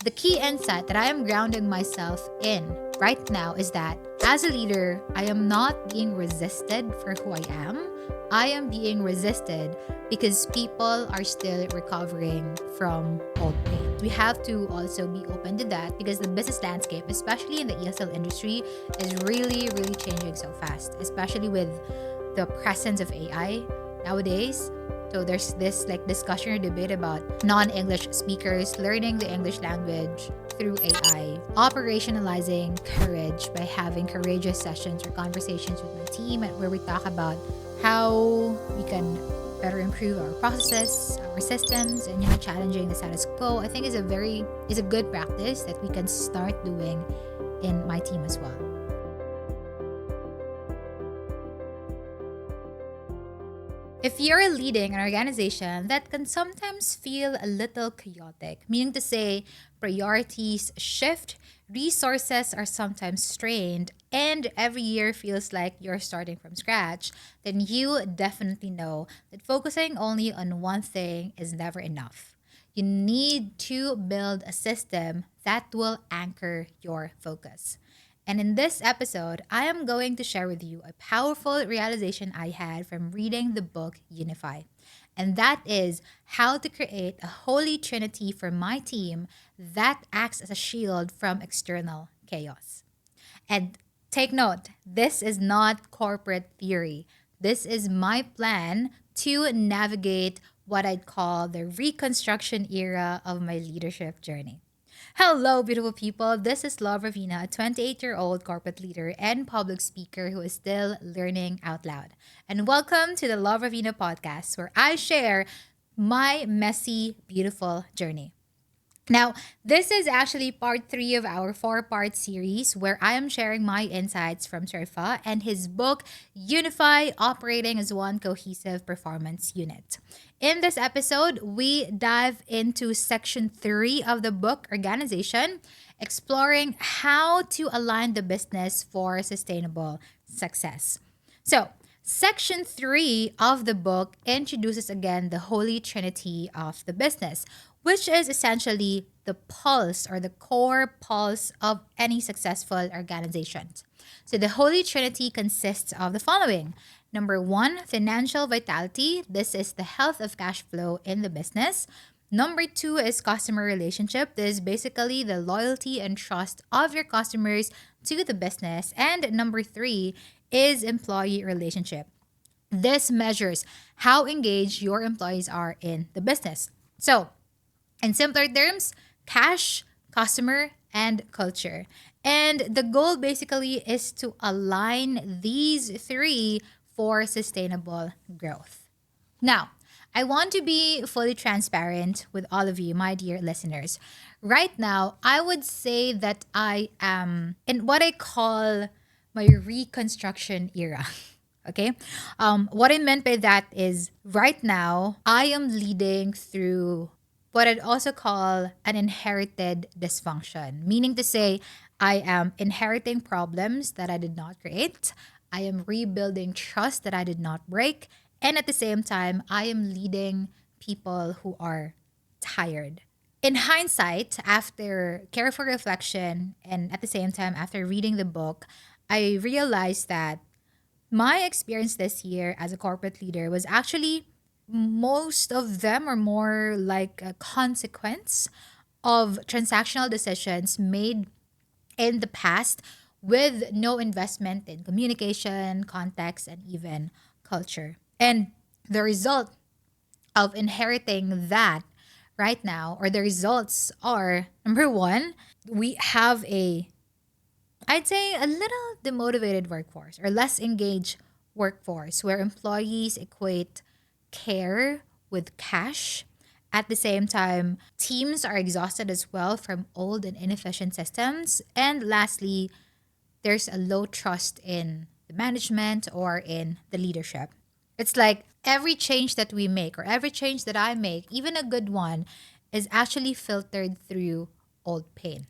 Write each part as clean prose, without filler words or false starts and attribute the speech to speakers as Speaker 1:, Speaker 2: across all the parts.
Speaker 1: The key insight that I am grounding myself in right now is that as a leader, I am not being resisted for who I am. I am being resisted because people are still recovering from old pain. We have to also be open to that because the business landscape, especially in the ESL industry, is really, really changing so fast, especially with the presence of AI nowadays. So there's this discussion or debate about non-English speakers learning the English language through AI, operationalizing courage by having courageous sessions or conversations with my team where we talk about how we can better improve our processes, our systems, and challenging the status quo. I think is a good practice that we can start doing in my team as well. If you're leading an organization that can sometimes feel a little chaotic, meaning to say priorities shift, resources are sometimes strained, and every year feels like you're starting from scratch, then you definitely know that focusing only on one thing is never enough. You need to build a system that will anchor your focus. And in this episode, I am going to share with you a powerful realization I had from reading the book UNIFY. And that is how to create a Holy Trinity for my team that acts as a shield from external chaos. And take note, this is not corporate theory. This is my plan to navigate what I'd call the Reconstruction Era of my leadership journey. Hello, beautiful people. This is Ravina, a 28-year-old corporate leader and public speaker who is still learning out loud. And welcome to the Ravina podcast, where I share my messy, beautiful journey. Now, this is actually part 3 of our 4-part series where I am sharing my insights from Surfa and his book, UNIFY, Operating as One Cohesive Performance Unit. In this episode, we dive into section 3 of the book, Organization, exploring how to align the business for sustainable success. So, Section 3 of the book introduces again the Holy Trinity of the business, which is essentially the pulse or the core pulse of any successful organization. So the Holy Trinity consists of the following. Number 1, financial vitality. This is the health of cash flow in the business. Number 2 is customer relationship. This is basically the loyalty and trust of your customers to the business. And number 3 is employee relationship. This measures how engaged your employees are in the business. So, in simpler terms, cash, customer, and culture. And the goal basically is to align these 3 for sustainable growth. Now, I want to be fully transparent with all of you, my dear listeners. Right now, I would say that I am in what I call my reconstruction era. Okay? What I meant by that is right now, I am leading through what I'd also call an inherited dysfunction, meaning to say, I am inheriting problems that I did not create. I am rebuilding trust that I did not break. And at the same time, I am leading people who are tired. In hindsight, after careful reflection and at the same time after reading the book, I realized that my experience this year as a corporate leader was actually most of them are more like a consequence of transactional decisions made in the past with no investment in communication, context, and even culture. And the result of inheriting that right now, or the results are number 1, we have I'd say a little demotivated workforce or less engaged workforce where employees equate care with cash. At the same time, teams are exhausted as well from old and inefficient systems. And lastly, there's a low trust in the management or in the leadership. It's like every change that we make or every change that I make, even a good one, is actually filtered through old pain.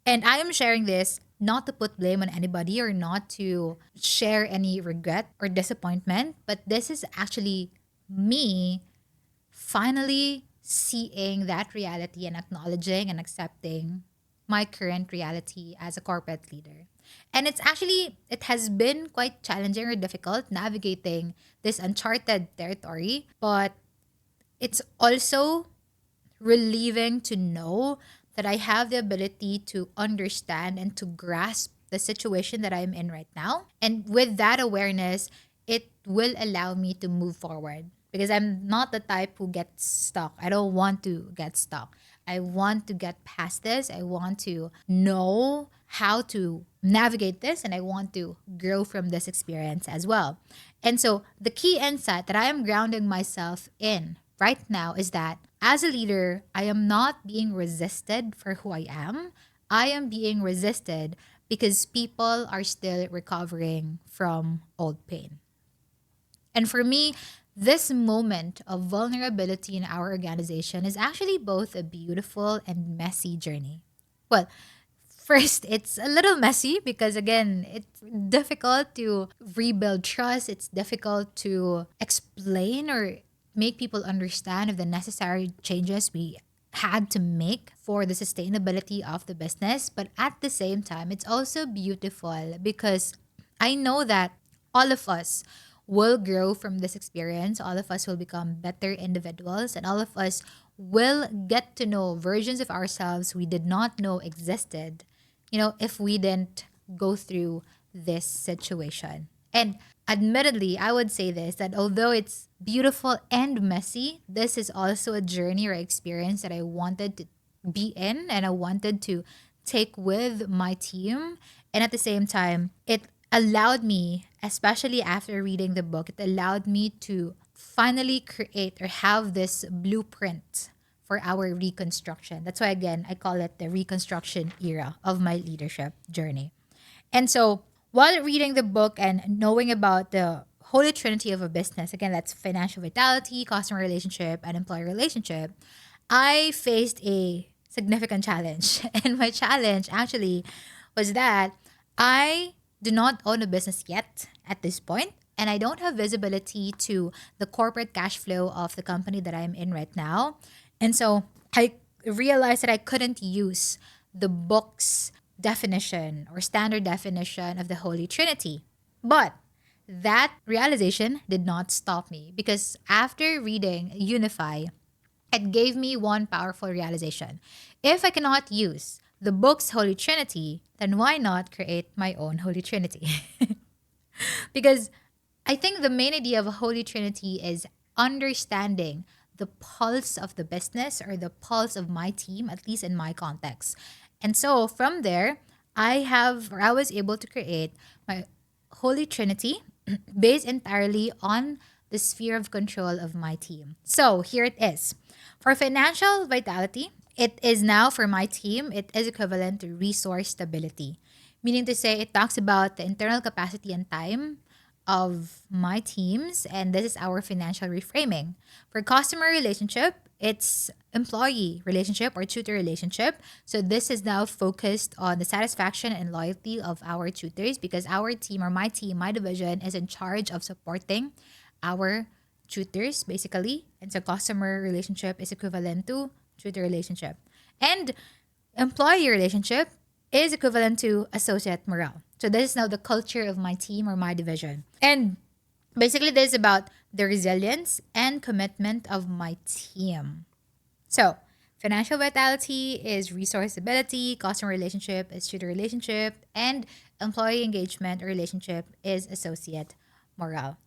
Speaker 1: And I am sharing this not to put blame on anybody or not to share any regret or disappointment, but this is actually me finally seeing that reality and acknowledging and accepting my current reality as a corporate leader. And it has been quite challenging or difficult navigating this uncharted territory, but it's also relieving to know that I have the ability to understand and to grasp the situation that I'm in right now. And with that awareness, it will allow me to move forward because I'm not the type who gets stuck. I don't want to get stuck. I want to get past this. I want to know how to navigate this and I want to grow from this experience as well. And so the key insight that I am grounding myself in right now is that as a leader, I am not being resisted for who I am. I am being resisted because people are still recovering from old pain. And for me, this moment of vulnerability in our organization is actually both a beautiful and messy journey. Well, first, it's a little messy because, again, it's difficult to rebuild trust. It's difficult to explain or make people understand of the necessary changes we had to make for the sustainability of the business. But at the same time, it's also beautiful because I know that all of us will grow from this experience. All of us will become better individuals, and all of us will get to know versions of ourselves we did not know existed, if we didn't go through this situation. And admittedly, I would say this that although it's beautiful and messy, this is also a journey or experience that I wanted to be in and I wanted to take with my team. And at the same time, it allowed me, especially after reading the book, it allowed me to finally create or have this blueprint for our reconstruction. That's why, again, I call it the reconstruction era of my leadership journey. And so, while reading the book and knowing about the Holy Trinity of a business, again, that's financial vitality, customer relationship, and employee relationship, I faced a significant challenge. And my challenge actually was that I do not own a business yet at this point, and I don't have visibility to the corporate cash flow of the company that I'm in right now. And so I realized that I couldn't use the book's definition or standard definition of the Holy Trinity. But that realization did not stop me because after reading UNIFY, it gave me one powerful realization. If I cannot use the book's Holy Trinity, then why not create my own Holy Trinity? Because I think the main idea of a Holy Trinity is understanding the pulse of the business or the pulse of my team, at least in my context. And so from there, I was able to create my Holy Trinity based entirely on the sphere of control of my team. So here it is. For financial vitality, it is now for my team, it is equivalent to resource stability. Meaning to say, it talks about the internal capacity and time of my teams, and this is our financial reframing. For customer relationship, it's employee relationship or tutor relationship. So this is now focused on the satisfaction and loyalty of our tutors because our team or my team, my division is in charge of supporting our tutors basically. And so customer relationship is equivalent to tutor relationship. And employee relationship is equivalent to associate morale. So this is now the culture of my team or my division. And basically this is about the resilience and commitment of my team. So financial vitality is resource stability, customer relationship is tutor relationship, and employee engagement or relationship is associate morale.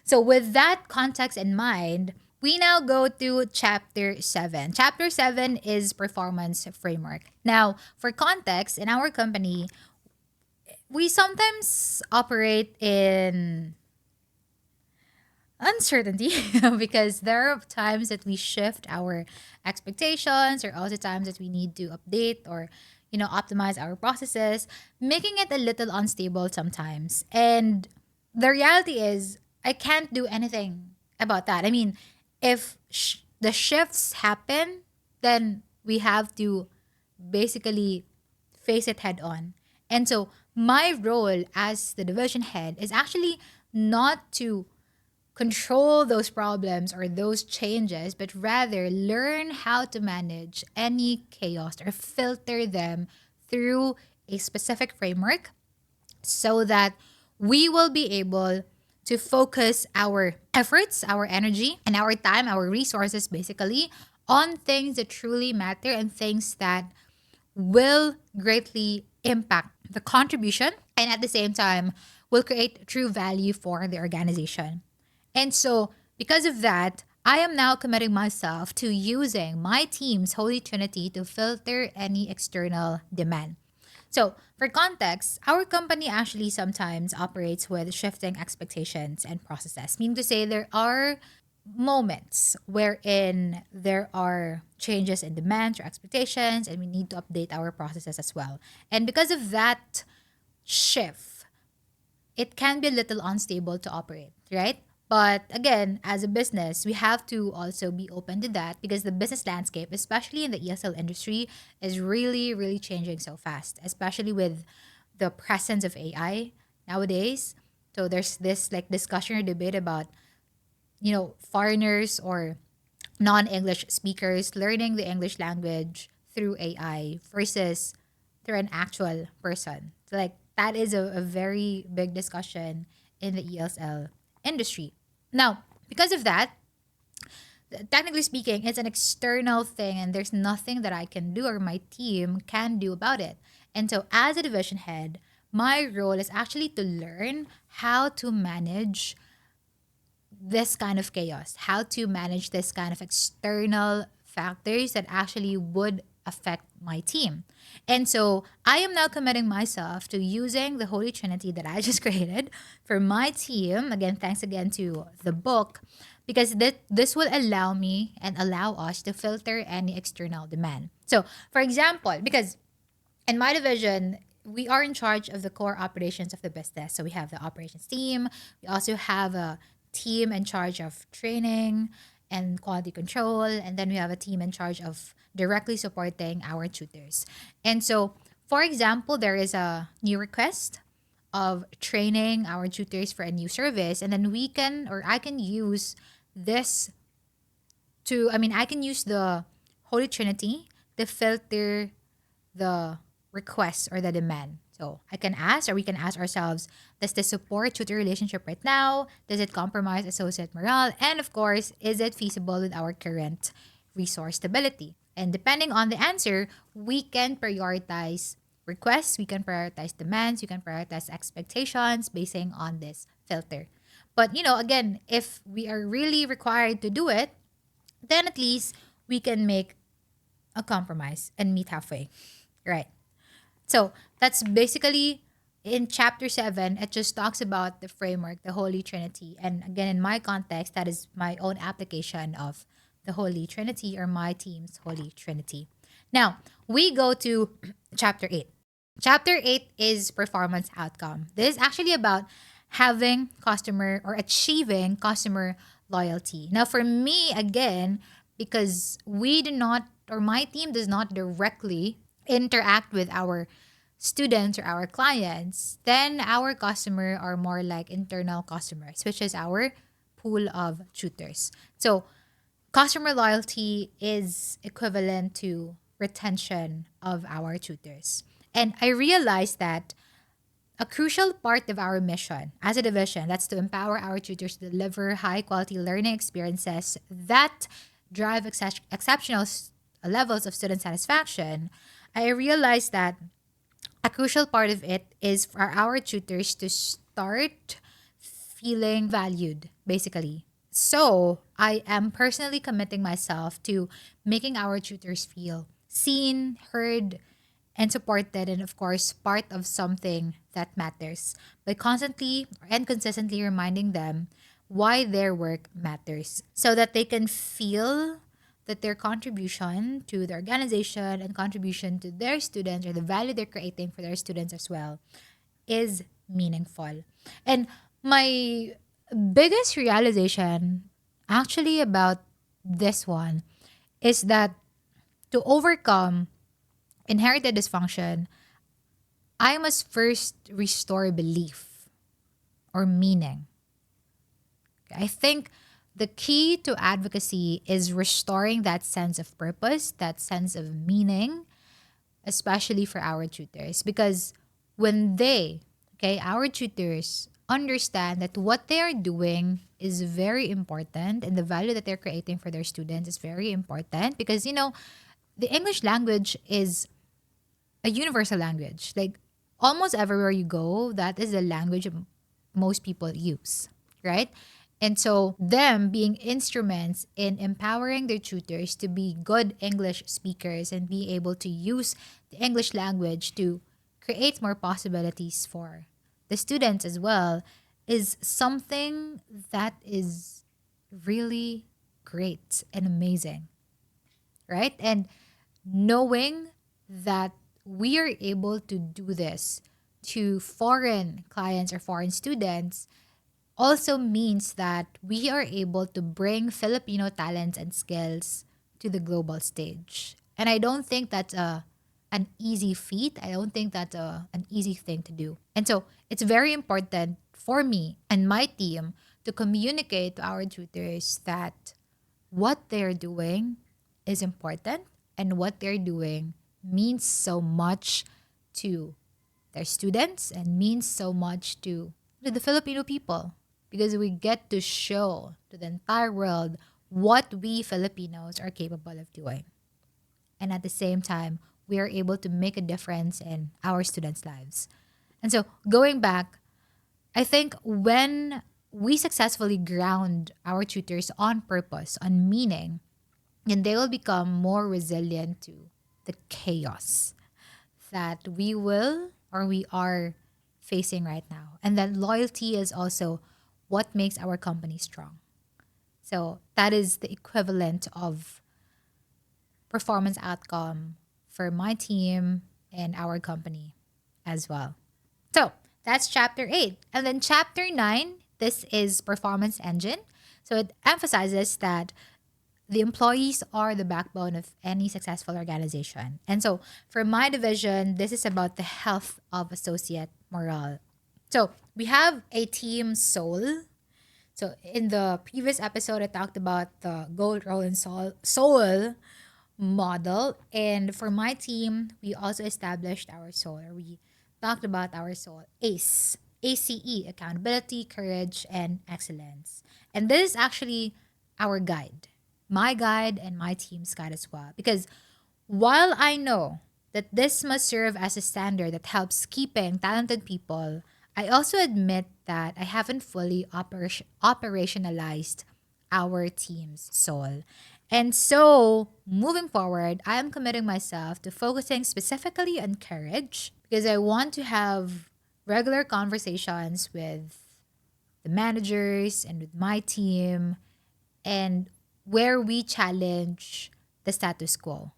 Speaker 1: So with that context in mind, we now go to chapter 7. Chapter 7 is performance framework. Now, for context, in our company, we sometimes operate in uncertainty because there are times that we shift our expectations or also times that we need to update or optimize our processes, making it a little unstable sometimes. And the reality is I can't do anything about that. I mean, if the shifts happen, then we have to basically face it head on. And so my role as the division head is actually not to control those problems or those changes, but rather learn how to manage any chaos or filter them through a specific framework so that we will be able to focus our efforts, our energy, and our time, our resources basically on things that truly matter and things that will greatly impact the contribution and at the same time will create true value for the organization. And so, because of that, I am now committing myself to using my team's Holy Trinity to filter any external demand. So, for context, our company actually sometimes operates with shifting expectations and processes, meaning to say there are moments wherein there are changes in demands or expectations, and we need to update our processes as well. And because of that shift, it can be a little unstable to operate, right? But again, as a business, we have to also be open to that because the business landscape, especially in the ESL industry, is really, really changing so fast, especially with the presence of AI nowadays. So there's this like discussion or debate about, foreigners or non-English speakers learning the English language through AI versus through an actual person. So like that is a very big discussion in the ESL industry. Now, because of that, technically speaking, it's an external thing and there's nothing that I can do or my team can do about it. And so as a division head, my role is actually to learn how to manage this kind of chaos, how to manage this kind of external factors that actually would affect my team. And so I am now committing myself to using the Holy Trinity that I just created for my team. Again, thanks again to the book, because this will allow me and allow us to filter any external demand. So, for example, because in my division, we are in charge of the core operations of the business. So we have the operations team. We also have a team in charge of training and quality control. And then we have a team in charge of directly supporting our tutors. And so, for example, there is a new request of training our tutors for a new service. And then we can, or I can use this I can use the Holy Trinity to filter the request or the demand. So I can ask, or we can ask ourselves, does this support tutor relationship right now? Does it compromise associate morale? And of course, is it feasible with our current resource stability? And depending on the answer, we can prioritize requests, we can prioritize demands, we can prioritize expectations basing on this filter. But again, if we are really required to do it, then at least we can make a compromise and meet halfway. Right. So that's basically in chapter 7. It just talks about the framework, the Holy Trinity. And again, in my context, that is my own application of the Holy Trinity or my team's Holy Trinity. Now, we go to chapter 8. Chapter 8 is performance outcome. This is actually about having customer or achieving customer loyalty. Now, for me, again, because we do not, or my team does not directly interact with our students or our clients, then our customer are more like internal customers, which is our pool of tutors. So customer loyalty is equivalent to retention of our tutors. And I realized that a crucial part of our mission as a division, that's to empower our tutors to deliver high quality learning experiences that drive exceptional levels of student satisfaction. I realized that a crucial part of it is for our tutors to start feeling valued, basically. So I am personally committing myself to making our tutors feel seen, heard, and supported, and of course, part of something that matters by constantly and consistently reminding them why their work matters so that they can feel that their contribution to the organization and contribution to their students or the value they're creating for their students as well is meaningful. And my biggest realization actually about this one is that to overcome inherited dysfunction, I must first restore belief or meaning. I think the key to advocacy is restoring that sense of purpose, that sense of meaning, especially for our tutors. Because when our tutors, understand that what they are doing is very important and the value that they're creating for their students is very important because, the English language is a universal language. Like almost everywhere you go, that is the language most people use, right? And so them being instruments in empowering their tutors to be good English speakers and be able to use the English language to create more possibilities for the students as well is something that is really great and amazing, right? And knowing that we are able to do this to foreign clients or foreign students also means that we are able to bring Filipino talents and skills to the global stage. And I don't think that's an easy feat. I don't think that's an easy thing to do. And so it's very important for me and my team to communicate to our tutors that what they're doing is important and what they're doing means so much to their students and means so much to the Filipino people because we get to show to the entire world what we Filipinos are capable of doing. And at the same time, we are able to make a difference in our students' lives. And so, going back, I think when we successfully ground our tutors on purpose, on meaning, then they will become more resilient to the chaos that we will or we are facing right now. And that loyalty is also what makes our company strong. So that is the equivalent of performance outcome for my team and our company as well. So that's chapter 8. And then chapter 9, this is performance engine. So it emphasizes that the employees are the backbone of any successful organization. And so for my division, this is about the health of associate morale. So we have a team soul. So in the previous episode, I talked about the goal, role, and soul model. And for my team, we also established our soul, or we talked about our soul, ACE, ACE, accountability, courage, and excellence. And this is actually our guide, my guide and my team's guide as well. Because while I know that this must serve as a standard that helps keeping talented people, I also admit that I haven't fully operationalized our team's soul. And so, moving forward, I am committing myself to focusing specifically on courage because I want to have regular conversations with the managers and with my team and where we challenge the status quo.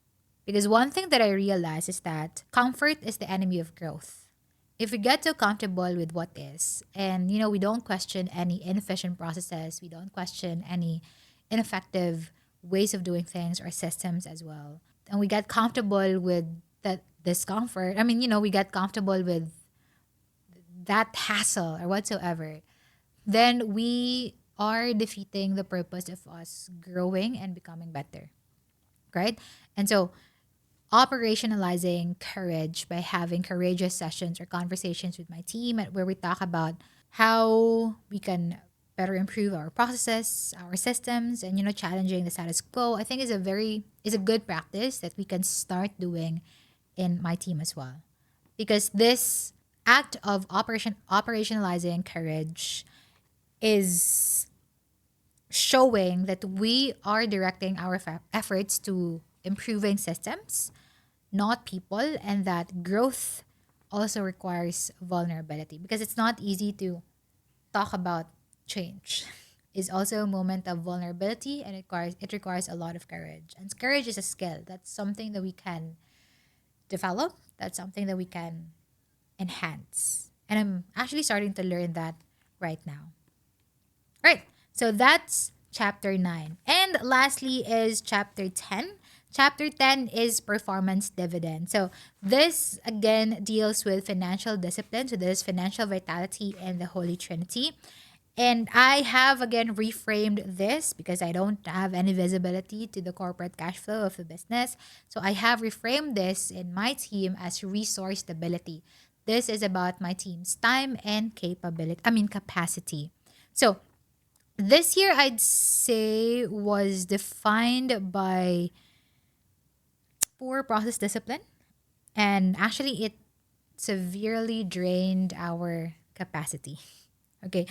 Speaker 1: Because one thing that I realize is that comfort is the enemy of growth. If we get too comfortable with what is, and we don't question any inefficient processes, we don't question any ineffective ways of doing things or systems as well, and we get comfortable with that discomfort. We get comfortable with that hassle or whatsoever, then we are defeating the purpose of us growing and becoming better, right? And so operationalizing courage by having courageous sessions or conversations with my team where we talk about how we can better improve our processes, our systems, and challenging the status quo, I think is a good practice that we can start doing in my team as well. Because this act of operationalizing courage is showing that we are directing our efforts to improving systems, not people, and that growth also requires vulnerability because it's not easy to talk about change. Is also a moment of vulnerability and it requires a lot of courage. And courage is a skill. That's something that we can develop. That's something that we can enhance. And I'm actually starting to learn that right now. Right. So that's chapter 9. And lastly is chapter 10. Chapter 10 is performance dividend. So this again deals with financial discipline. So this is financial vitality and the Holy Trinity. And I have again reframed this because I don't have any visibility to the corporate cash flow of the business. So I have reframed this in my team as resource stability. This is about my team's time and capacity. So this year I'd say was defined by poor process discipline, and actually it severely drained our capacity. Okay,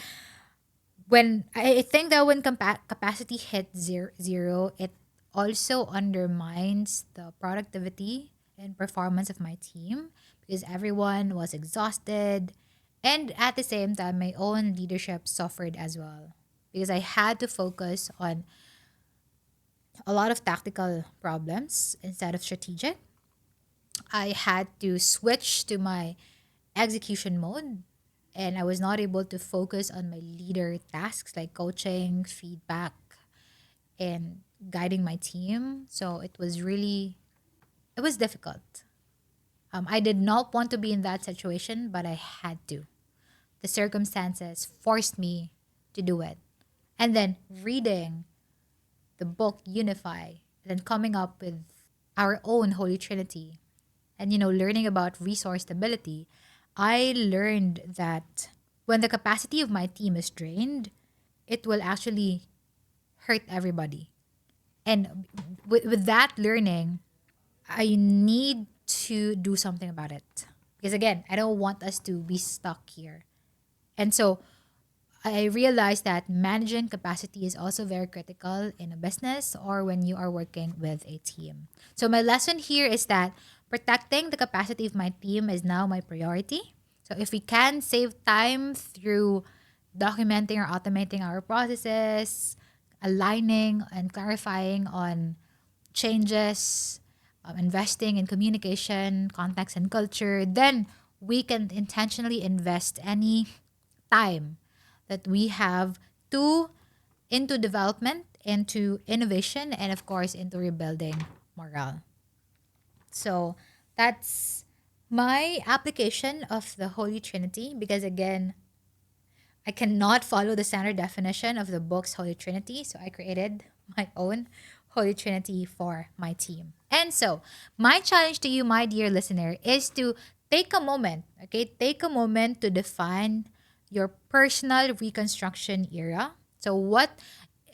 Speaker 1: when I think that when capacity hit zero, it also undermines the productivity and performance of my team because everyone was exhausted, and at the same time my own leadership suffered as well because I had to focus on a lot of tactical problems instead of strategic. I had to switch to my execution mode, and I was not able to focus on my leader tasks like coaching, feedback, and guiding my team. So it was difficult. I did not want to be in that situation, but I had to. The circumstances forced me to do it. And then reading the book UNIFY, then coming up with our own Holy Trinity, and learning about resource stability, I learned that when the capacity of my team is drained, it will actually hurt everybody. And with that learning, I need to do something about it. Because again, I don't want us to be stuck here. And so I realized that managing capacity is also very critical in a business or when you are working with a team. So my lesson here is that protecting the capacity of my team is now my priority. So if we can save time through documenting or automating our processes, aligning and clarifying on changes, investing in communication, context, and culture, then we can intentionally invest any time that we have to into development, into innovation, and of course into rebuilding morale. So that's my application of the Holy Trinity because again, I cannot follow the standard definition of the book's Holy Trinity, so I created my own Holy Trinity for my team. And so, my challenge to you, my dear listener, is to take a moment, okay? Take a moment to define your personal reconstruction era. So,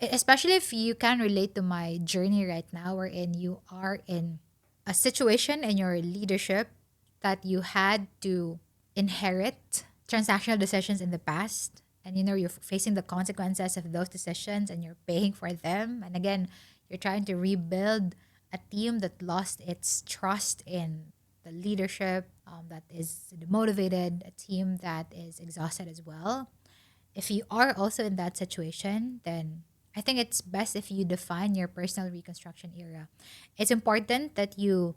Speaker 1: especially if you can relate to my journey right now, wherein you are in a situation in your leadership that you had to inherit transactional decisions in the past, and you're facing the consequences of those decisions and you're paying for them, and again you're trying to rebuild a team that lost its trust in the leadership, that is demotivated, a team that is exhausted as well. If you are also in that situation, then I think it's best if you define your personal reconstruction era. It's important that you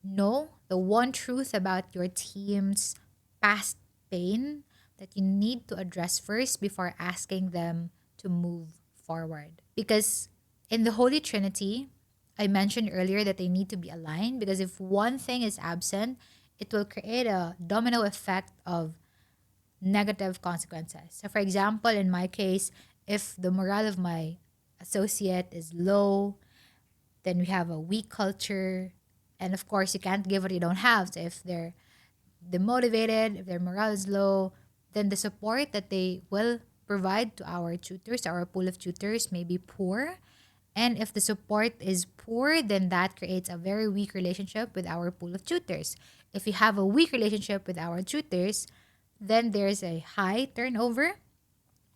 Speaker 1: know the one truth about your team's past pain that you need to address first before asking them to move forward. Because in the Holy Trinity, I mentioned earlier that they need to be aligned because if one thing is absent, it will create a domino effect of negative consequences. So, for example, in my case, if the morale of my associate is low, then we have a weak culture. And of course, you can't give what you don't have. So if they're demotivated, if their morale is low, then the support that they will provide to our tutors, our pool of tutors, may be poor. And if the support is poor, then that creates a very weak relationship with our pool of tutors. If we have a weak relationship with our tutors, then there's a high turnover.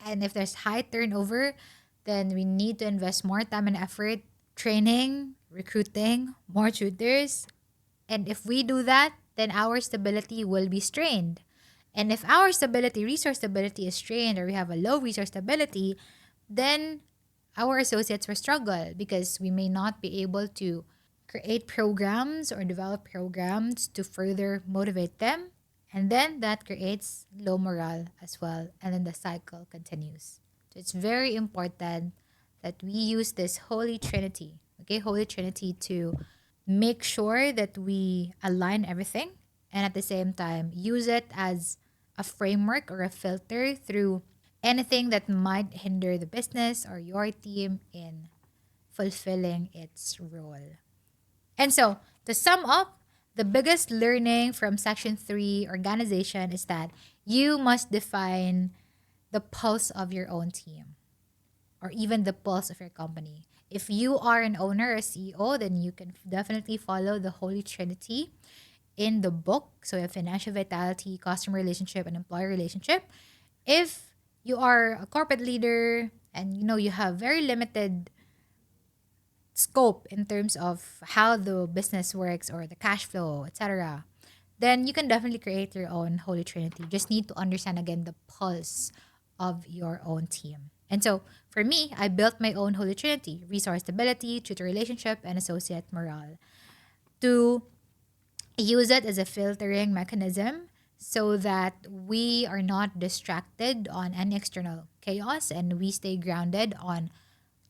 Speaker 1: And if there's high turnover, then we need to invest more time and effort training, recruiting more tutors. And if we do that, then our stability will be strained. And if our resource stability is strained, or we have a low resource stability, then our associates will struggle because we may not be able to create programs or develop programs to further motivate them. And then that creates low morale as well. And then the cycle continues. So it's very important that we use this Holy Trinity, okay, Holy Trinity to make sure that we align everything and at the same time use it as a framework or a filter through anything that might hinder the business or your team in fulfilling its role. And so, to sum up, the biggest learning from Section 3 organization is that you must define the pulse of your own team or even the pulse of your company. If you are an owner or CEO, then you can definitely follow the Holy Trinity in the book. So, you have financial vitality, customer relationship, and employer relationship. If you are a corporate leader and you have very limited scope in terms of how the business works or the cash flow, etc., then you can definitely create your own Holy Trinity. You just need to understand again the pulse of your own team. And so for me, I built my own Holy Trinity: resource stability, tutor relationship, and associate morale, to use it as a filtering mechanism so that we are not distracted on any external chaos and we stay grounded on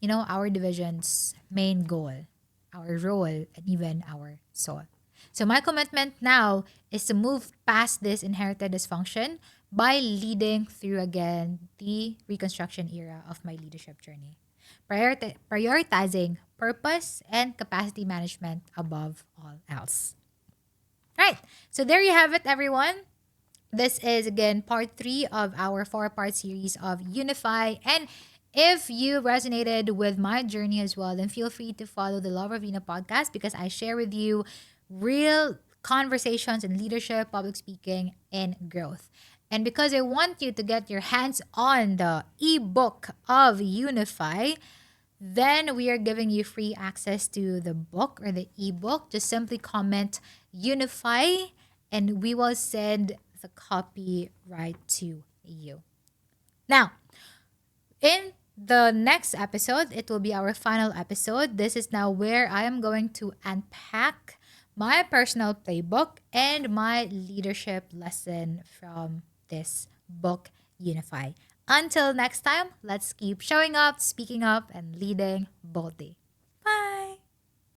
Speaker 1: our division's main goal, our role, and even our soul. So my commitment now is to move past this inherited dysfunction by leading through again the Reconstruction era of my leadership journey. Prioritizing purpose and capacity management above all else. Right. So there you have it, everyone. This is again part 3 of our 4-part series of UNIFY. And if you resonated with my journey as well, then feel free to follow the Love Arena podcast, because I share with you real conversations in leadership, public speaking, and growth. And because I want you to get your hands on the ebook of UNIFY, then we are giving you free access to the book or the ebook. Just simply comment UNIFY and we will send the copy right to you. Now, in the next episode, it will be our final episode. This is now where I am going to unpack my personal playbook and my leadership lesson from this book, UNIFY. Until next time, let's keep showing up, speaking up, and leading boldly.